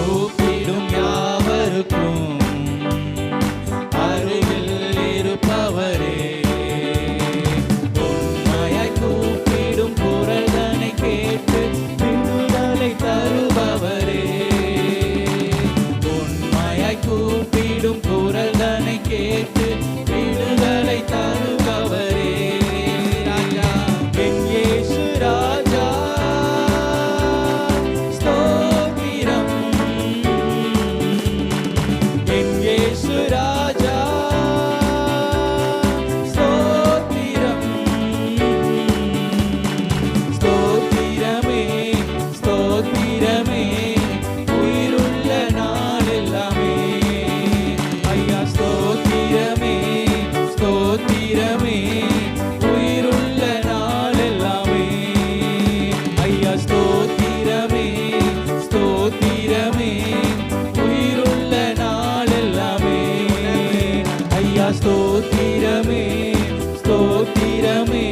கூப்பிடும் யாவருக்கும் அருகில் இருப்பவரே, உண்மையாய் கூப்பிடும் குரல்தனை கேட்டு விடுதலை தருபவரே, உண்மையாய் கூப்பிடும் குரல்தனை கேட்டு விடுதலை தருபவரே. ராஜா, என் இயேசு ராஜா, ஸ்தோத்திரம். என் இயேசு ராஜா, ஸ்தோத்திரம். ஸ்தோத்திரமே, ஸ்தோத்திரமே, உயிருள்ள நாளெல்லாமே. ஐயா ஸ்தோத்திரமே, ஸ்தோத்திரமே, உயிருள்ள நாளெல்லாமே. ஐயா ஸ்தோத்திரமே, ஸ்தோத்திரமே, உயிருள்ள நாளெல்லாமே. ஐயா ஸ்தோத்திரமே, ஸ்தோத்திரமே,